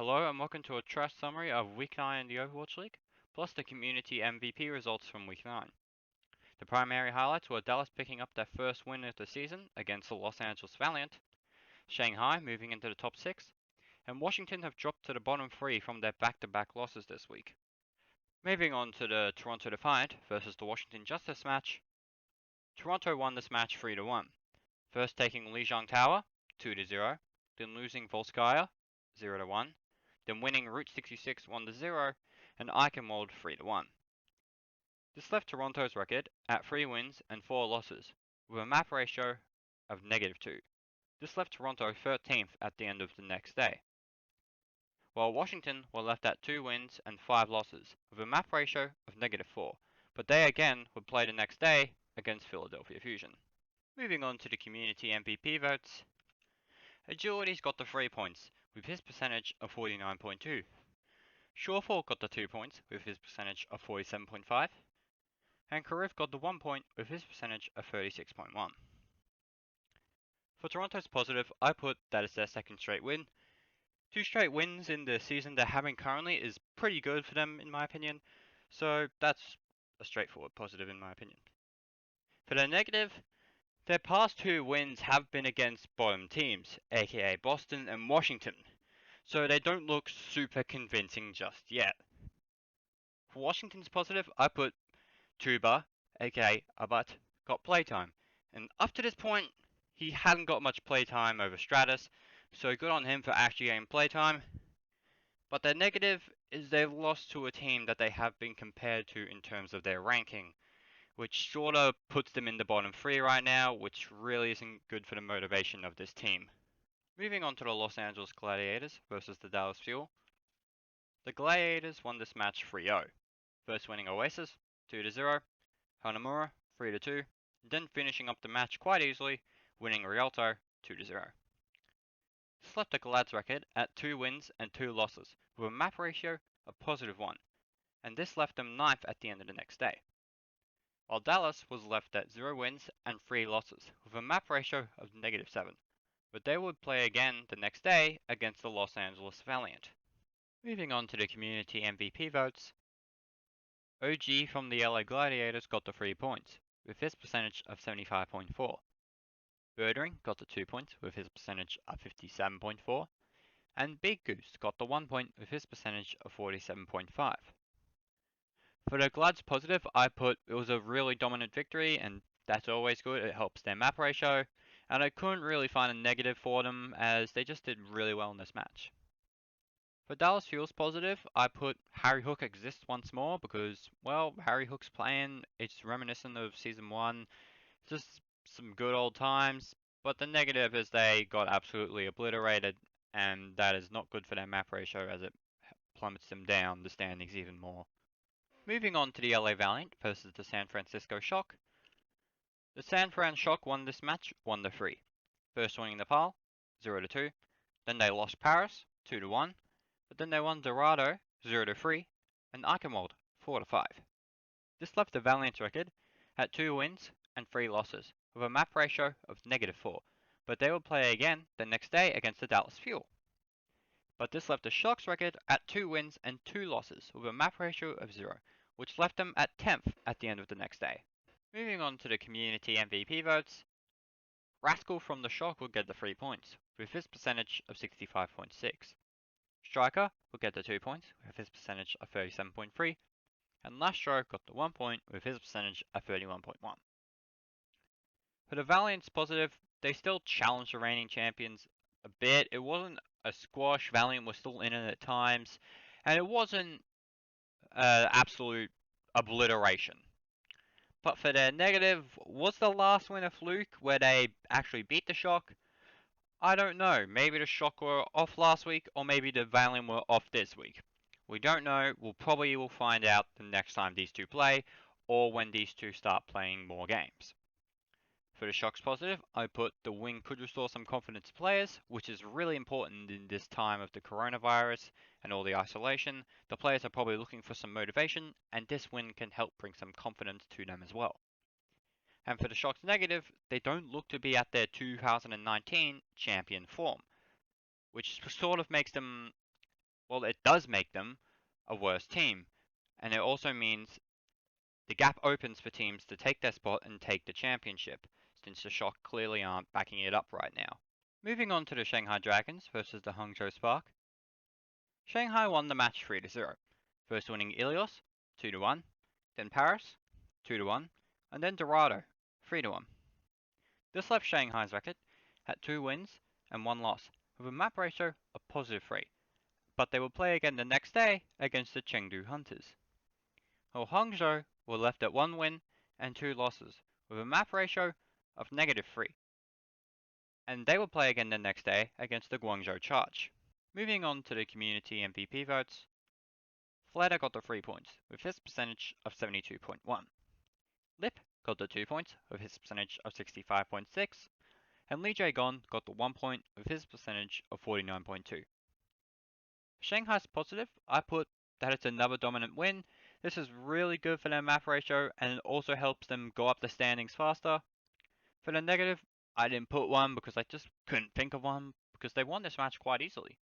Hello and welcome to a trash summary of Week 9 in the Overwatch League, plus the community MVP results from Week 9. The primary highlights were Dallas picking up their first win of the season against the Los Angeles Valiant, Shanghai moving into the top 6, and Washington have dropped to the bottom 3 from their back-to-back losses this week. Moving on to the Toronto Defiant versus the Washington Justice match, Toronto won this match 3-1, first taking Lijiang Tower 2-0, then losing Volskaya 0-1, then winning Route 66 1-0 and Eichenwald 3-1. This left Toronto's record at 3 wins and 4 losses, with a map ratio of -2. This left Toronto 13th at the end of the next day, while Washington were left at 2 wins and 5 losses, with a map ratio of -4, but they again would play the next day against Philadelphia Fusion. Moving on to the community MVP votes, Agility's got the 3 points, with his percentage of 49.2. Shawfall got the 2 points, with his percentage of 47.5. And Karif got the 1 point, with his percentage of 36.1. For Toronto's positive, I put that it's their second straight win. 2 straight wins in the season they're having currently is pretty good for them, in my opinion. So that's a straightforward positive, in my opinion. For the negative, their past 2 wins have been against bottom teams, aka Boston and Washington, so they don't look super convincing just yet. For Washington's positive, I put Tuba, aka Abat, got playtime, and up to this point, he hadn't got much playtime over Stratus, so good on him for actually getting playtime. But their negative is they've lost to a team that they have been compared to in terms of their ranking, which sorta puts them in the bottom 3 right now, which really isn't good for the motivation of this team. Moving on to the Los Angeles Gladiators versus the Dallas Fuel. The Gladiators won this match 3-0, first winning Oasis 2-0, Hanamura 3-2, then finishing up the match quite easily, winning Rialto 2-0. This left the Glad's record at 2 wins and 2 losses, with a map ratio of +1, and this left them 9th at the end of the next day, while Dallas was left at 0 wins and 3 losses, with a map ratio of -7, but they would play again the next day against the Los Angeles Valiant. Moving on to the community MVP votes, OG from the LA Gladiators got the 3 points, with his percentage of 75.4. Birdering got the 2 points, with his percentage of 57.4. And Big Goose got the 1 point, with his percentage of 47.5. For the Glads positive, I put it was a really dominant victory, and that's always good, it helps their map ratio. And I couldn't really find a negative for them, as they just did really well in this match. For Dallas Fuel's positive, I put Harry Hook exists once more because, well, Harry Hook's playing, it's reminiscent of Season 1, just some good old times, but the negative is they got absolutely obliterated, and that is not good for their map ratio as it plummets them down the standings even more. Moving on to the LA Valiant versus the San Francisco Shock. The San Fran Shock won this match 1-3, first winning Nepal 0-2, then they lost Paris 2-1, but then they won Dorado 0-3 and Eichenwald 4-5. This left the Valiant's record at 2 wins and 3 losses, with a map ratio of -4, but they would play again the next day against the Dallas Fuel. But this left the Shock's record at 2 wins and 2 losses, with a map ratio of 0, which left them at 10th at the end of the next day. Moving on to the community MVP votes, Rascal from the Shock will get the 3 points, with his percentage of 65.6. Striker will get the 2 points, with his percentage of 37.3, and Lastro got the 1 point, with his percentage of 31.1. For the Valiant's positive, they still challenged the reigning champions a bit. It wasn't a squash, Valiant was still in it at times, and it wasn't absolute obliteration. But for their negative, was the last win a fluke where they actually beat the Shock? I don't know. Maybe the Shock were off last week, or maybe the Valiant were off this week. We don't know. We'll probably will find out the next time these two play, or when these two start playing more games. For the Shock's positive, I put the win could restore some confidence to players, which is really important in this time of the coronavirus and all the isolation. The players are probably looking for some motivation, and this win can help bring some confidence to them as well. And for the Shock's negative, they don't look to be at their 2019 champion form, which sort of makes them well, it does make them a worse team, and it also means the gap opens for teams to take their spot and take the championship, since the Shock clearly aren't backing it up right now. Moving on to the Shanghai Dragons versus the Hangzhou Spark. Shanghai won the match 3-0, first winning Ilios 2-1, then Paris 2-1, and then Dorado 3-1. This left Shanghai's record at 2 wins and 1 loss, with a map ratio of +3, but they will play again the next day against the Chengdu Hunters. While Hangzhou were left at 1 win and 2 losses, with a map ratio of -3, and they will play again the next day against the Guangzhou Charge. Moving on to the community MVP votes, Fleta got the 3 points, with his percentage of 72.1. Lip got the 2 points, with his percentage of 65.6, and Li Jae-gon got the 1 point, with his percentage of 49.2. Shanghai's positive, I put that it's another dominant win. This is really good for their map ratio, and it also helps them go up the standings faster. For the negative, I didn't put one because I just couldn't think of one, because they won this match quite easily.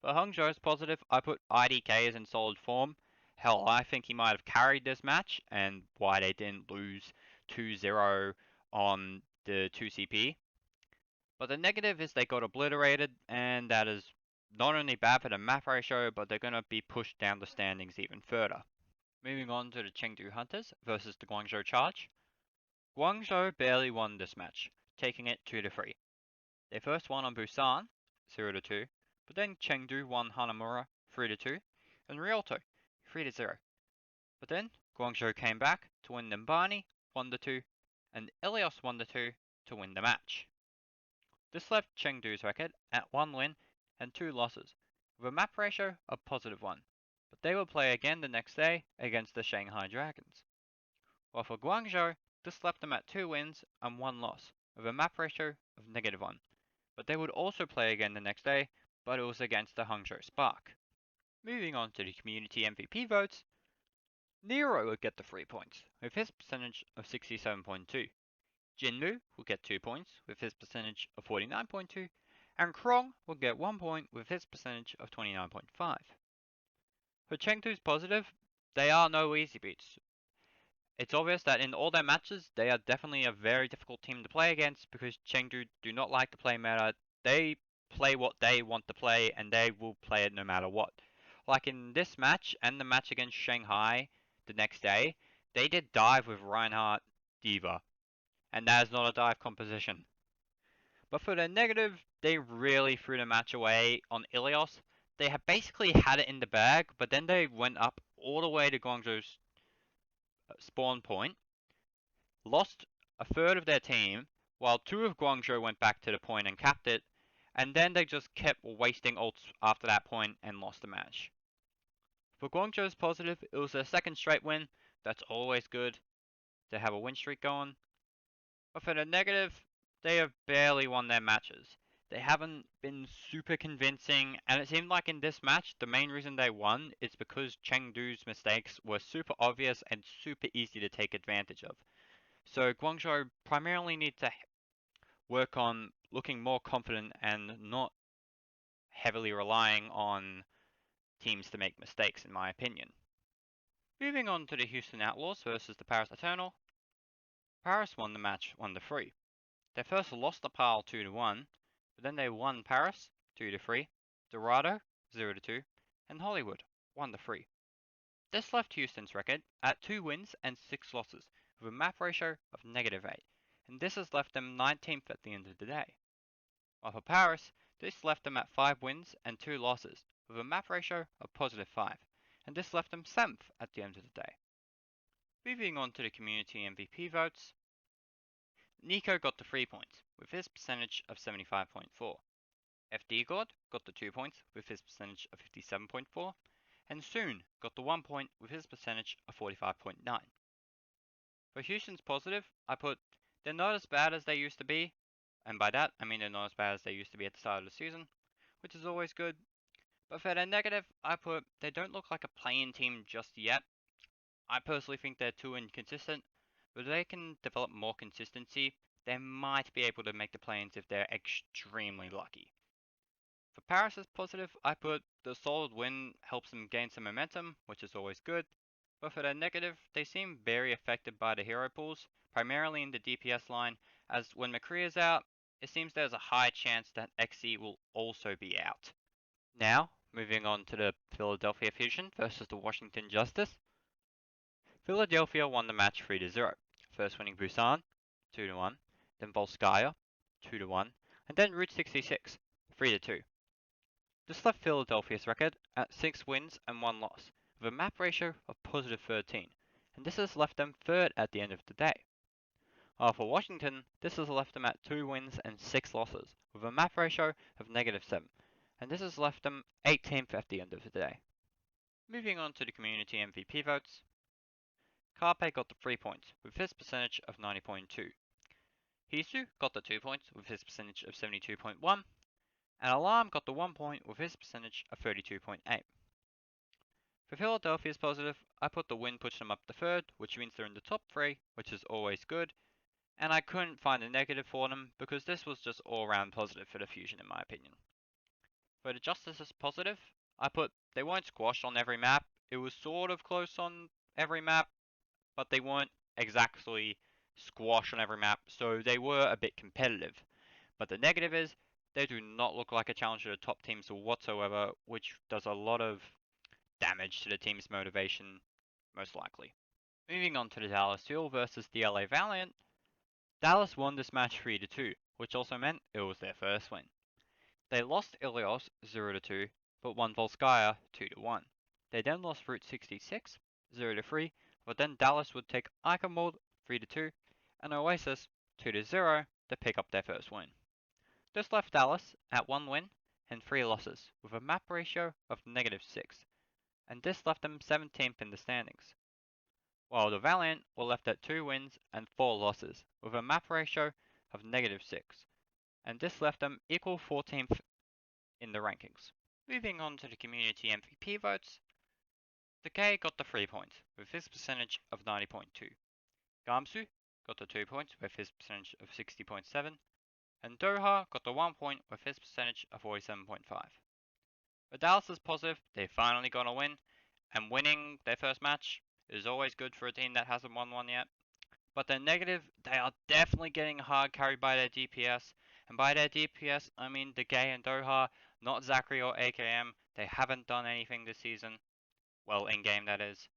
For Hangzhou's positive, I put IDK is in solid form. Hell, I think he might have carried this match, and why they didn't lose 2-0 on the 2CP. But the negative is they got obliterated, and that is not only bad for the map ratio, but they're going to be pushed down the standings even further. Moving on to the Chengdu Hunters versus the Guangzhou Charge. Guangzhou barely won this match, taking it 2-3. They first won on Busan 0-2, but then Chengdu won Hanamura 3-2, and Ryoto 3-0. But then Guangzhou came back to win Nimbani 1-2, and Ilios 1-2 to win the match. This left Chengdu's record at 1 win and 2 losses, with a map ratio of +1, but they will play again the next day against the Shanghai Dragons. While for Guangzhou, this left them at 2 wins and 1 loss, with a map ratio of -1, but they would also play again the next day, but it was against the Hangzhou Spark. Moving on to the community MVP votes, Nero would get the 3 points, with his percentage of 67.2. Jinmu will get 2 points, with his percentage of 49.2, and Krong will get 1 point, with his percentage of 29.5. For Chengdu's positive, they are no easy beats. It's obvious that in all their matches, they are definitely a very difficult team to play against, because Chengdu do not like to play meta. They play what they want to play, and they will play it no matter what. Like in this match, and the match against Shanghai the next day, they did dive with Reinhardt D.Va, and that is not a dive composition. But for the negative, they really threw the match away on Ilios. They had basically had it in the bag, but then they went up all the way to Guangzhou's spawn point, lost a third of their team, while 2 of Guangzhou went back to the point and capped it, and then they just kept wasting ults after that point and lost the match. For Guangzhou's positive, it was their second straight win. That's always good to have a win streak going. But for the negative, they have barely won their matches. They haven't been super convincing, and it seemed like in this match, the main reason they won is because Chengdu's mistakes were super obvious and super easy to take advantage of. So Guangzhou primarily need to work on looking more confident and not heavily relying on teams to make mistakes, in my opinion. Moving on to the Houston Outlaws versus the Paris Eternal. Paris won the match 1-3. They first lost the PAL 2-1, but then they won Paris 2-3, Dorado 0-2, and Hollywood 1-3. This left Houston's record at 2 wins and 6 losses, with a map ratio of -8, and this has left them 19th at the end of the day. While for Paris, this left them at 5 wins and 2 losses, with a map ratio of +5, and this left them 7th at the end of the day. Moving on to the community MVP votes, Nico got the 3 points, with his percentage of 75.4. FD God got the 2 points, with his percentage of 57.4, and Soon got the 1 point, with his percentage of 45.9. For Houston's positive, I put, they're not as bad as they used to be, and by that, I mean they're not as bad as they used to be at the start of the season, which is always good. But for their negative, I put, they don't look like a play-in team just yet. I personally think they're too inconsistent, but if they can develop more consistency, they might be able to make the play-ins if they're extremely lucky. For Paris' positive, I put the solid win helps them gain some momentum, which is always good. But for their negative, they seem very affected by the hero pools, primarily in the DPS line, as when McCree is out, it seems there's a high chance that XE will also be out. Now, moving on to the Philadelphia Fusion versus the Washington Justice. Philadelphia won the match 3-0, first winning Busan 2-1, then Volskaya 2-1, and then Route 66 3-2. This left Philadelphia's record at 6 wins and 1 loss, with a map ratio of positive 13, and this has left them third at the end of the day. While for Washington, this has left them at 2 wins and 6 losses, with a map ratio of negative 7, and this has left them 18th at the end of the day. Moving on to the community MVP votes, Carpe got the 3 points with his percentage of 90.2. Hisu got the 2 points with his percentage of 72.1, and Alarm got the 1 point with his percentage of 32.8. For Philadelphia's positive, I put the win pushed them up to third, which means they're in the top 3, which is always good, and I couldn't find a negative for them because this was just all round positive for the Fusion in my opinion. For the Justice's positive, I put they weren't squashed on every map, it was sort of close on every map, but they weren't exactly squashed on every map, so they were a bit competitive. But the negative is, they do not look like a challenge to the top teams whatsoever, which does a lot of damage to the team's motivation, most likely. Moving on to the Dallas Fuel versus the LA Valiant, Dallas won this match 3-2, which also meant it was their first win. They lost Ilios 0-2, but won Volskaya 2-1. They then lost Route 66 0-3, but then Dallas would take Iconmold 3-2 and Oasis 2-0 to pick up their first win. This left Dallas at 1 win and 3 losses, with a map ratio of negative 6, and this left them 17th in the standings. While the Valiant were left at 2 wins and 4 losses, with a map ratio of negative 6, and this left them equal 14th in the rankings. Moving on to the community MVP votes, Decay got the 3 points, with his percentage of 90.2. Gamsu got the 2 points, with his percentage of 60.7, and Doha got the 1 point, with his percentage of 47.5. For Dallas is positive, they finally got a win, and winning their first match is always good for a team that hasn't won one yet. But they're negative, they are definitely getting hard carried by their DPS, and by their DPS, I mean Decay and Doha, not Zachary or AKM. They haven't done anything this season. Well, in-game that is.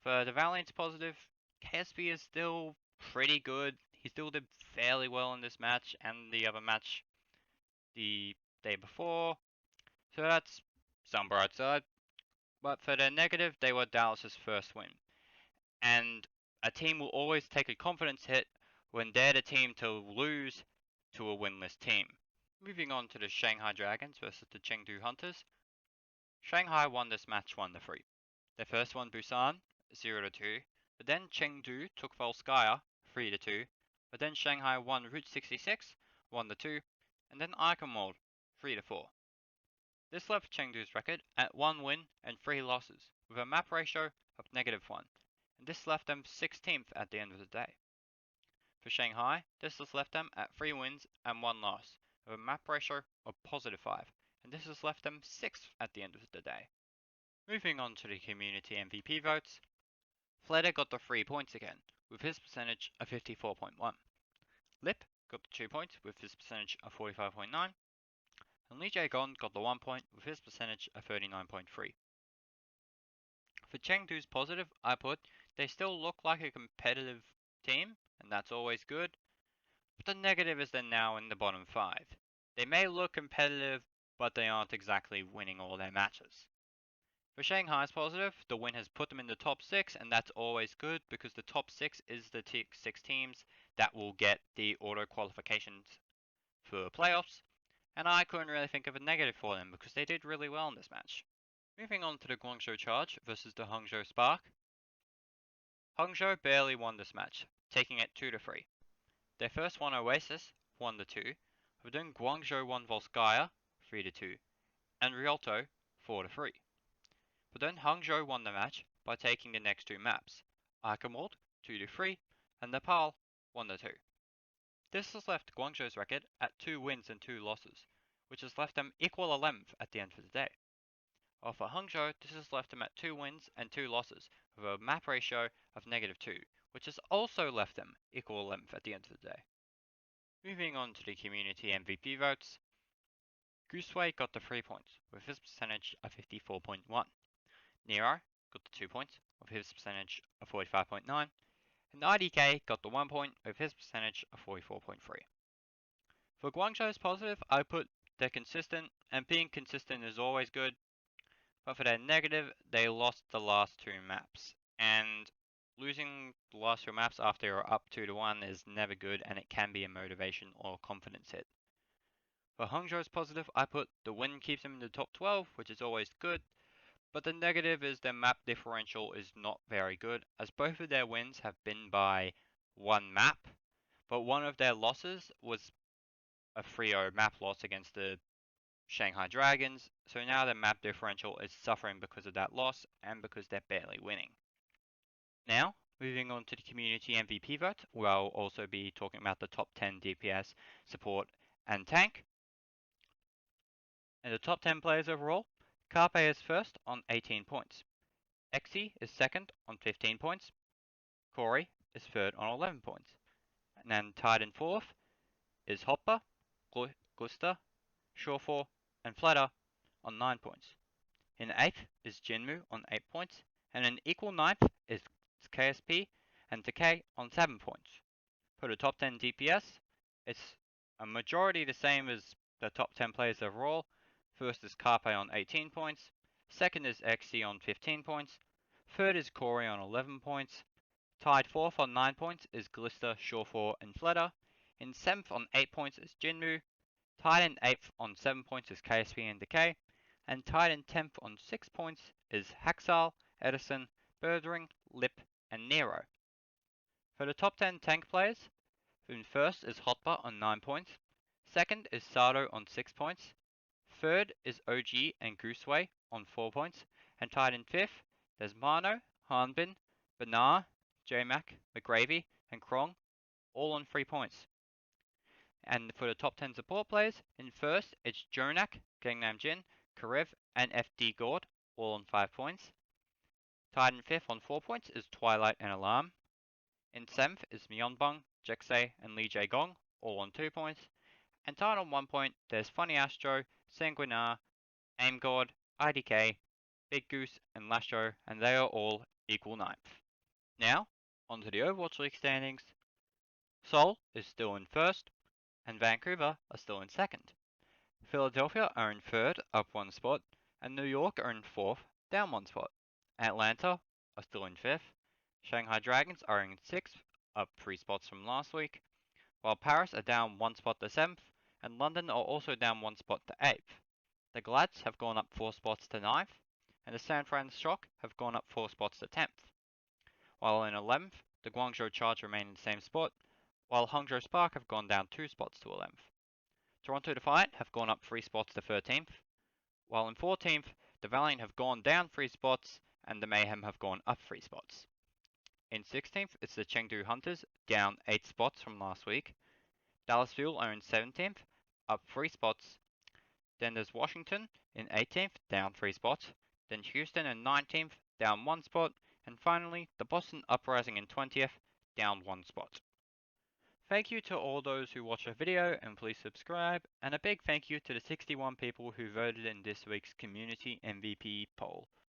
For the Valiant's positive, KSP is still pretty good. He still did fairly well in this match and the other match the day before. So that's some bright side. But for the negative, they were Dallas's first win. And a team will always take a confidence hit when they're the team to lose to a winless team. Moving on to the Shanghai Dragons versus the Chengdu Hunters. Shanghai won this match 1-3. They first won Busan 0-2, but then Chengdu took Volskaya 3-2, but then Shanghai won Route 66 1-2, and then Iconmold 3-4. This left Chengdu's record at 1 win and 3 losses, with a map ratio of -1, and this left them 16th at the end of the day. For Shanghai, this has left them at 3 wins and 1 loss, with a map ratio of +5, and this has left them 6th at the end of the day. Moving on to the community MVP votes, Fleder got the 3 points again, with his percentage of 54.1. Lip got the 2 points with his percentage of 45.9, and Lee Jae-gon got the 1 point with his percentage of 39.3. For Chengdu's positive, I put they still look like a competitive team, and that's always good, but the negative is they're now in the bottom 5. They may look competitive, but they aren't exactly winning all their matches. For Shanghai's positive, the win has put them in the top 6, and that's always good because the top 6 is the 6 teams that will get the auto qualifications for playoffs, and I couldn't really think of a negative for them because they did really well in this match. Moving on to the Guangzhou Charge versus the Hangzhou Spark. Hangzhou barely won this match, taking it 2-3. They first won Oasis 1-2, but then Guangzhou won Volskaya 3-2, and Rialto 4-3. But then Hangzhou won the match by taking the next 2 maps, Iconmold 2-3, and Nepal 1-2. This has left Guangzhou's record at 2 wins and 2 losses, which has left them equal 11th at the end of the day. While for Hangzhou, this has left them at 2 wins and 2 losses, with a map ratio of -2, which has also left them equal 11th at the end of the day. Moving on to the community MVP votes, Gooseway got the 3 points, with his percentage of 54.1. Nero got the 2 points, with his percentage of 45.9. And IDK got the 1 point, with his percentage of 44.3. For Guangzhou's positive, I put they're consistent, and being consistent is always good. But for their negative, they lost the last 2 maps. And losing the last 2 maps after you're up 2-1 is never good, and it can be a motivation or confidence hit. For Hangzhou's positive, I put the win keeps them in the top 12, which is always good. But the negative is their map differential is not very good, as both of their wins have been by 1 map. But one of their losses was a 3-0 map loss against the Shanghai Dragons, so now their map differential is suffering because of that loss and because they're barely winning. Now, moving on to the community MVP vote, where I'll also be talking about the top 10 DPS, support, and tank. And the top 10 players overall, Carpe is first on 18 points. Exi is second on 15 points. Corey is third on 11 points. And then tied in fourth is Hopper, Gluster, Shawfor, and Flatter on 9 points. In 8th is Jinmu on 8 points, and in equal 9th is KSP and Decay on 7 points. For the top 10 DPS, it's a majority the same as the top 10 players overall. First is Carpe on 18 points, second is XC on 15 points, third is Corey on 11 points, tied 4th on 9 points is Glister, Shawfor, and Flatter. In 7th on 8 points is Jinmu, tied in 8th on 7 points is KSP and Decay, and tied in 10th on 6 points is Haxal, Edison, Birdring, Lip, and Nero. For the top 10 tank players, in first is Hotba on 9 points, second is Sato on 6 points, third is OG and Gooseway on 4 points, and tied in 5th, there's Mano, Hanbin, Banar, JMac, McGravy, and Krong, all on 3 points. And for the top 10 support players, in first it's Jonak, Gangnam Jin, Karev, and FD Gord, all on 5 points. Tied in 5th on 4 points is Twilight and Alarm. In 7th is Myeonbong, Jexay, and Lee Jae-gong, all on 2 points. And tied on 1 point, there's Funny Astro, Sanguinar, Aimgod, IDK, Big Goose, and Lasho, and they are all equal 9th. Now, onto the Overwatch League standings. Seoul is still in first, and Vancouver are still in second. Philadelphia are in third, up 1 spot, and New York are in fourth, down 1 spot. Atlanta are still in fifth. Shanghai Dragons are in sixth, up 3 spots from last week, while Paris are down 1 spot to 7th, and London are also down 1 spot to 8th. The Glads have gone up 4 spots to 9th, and the San Fran Shock have gone up 4 spots to 10th. While in 11th, the Guangzhou Charge remain in the same spot, while Hangzhou Spark have gone down 2 spots to 11th. Toronto Defiant have gone up 3 spots to 13th, while in 14th, the Valiant have gone down 3 spots, and the Mayhem have gone up 3 spots. In 16th, it's the Chengdu Hunters, down 8 spots from last week. Dallas Fuel are in 17th, up 3 spots. Then there's Washington in 18th, down 3 spots. Then Houston in 19th, down 1 spot. And finally, the Boston Uprising in 20th, down 1 spot. Thank you to all those who watched the video, and please subscribe. And a big thank you to the 61 people who voted in this week's Community MVP poll.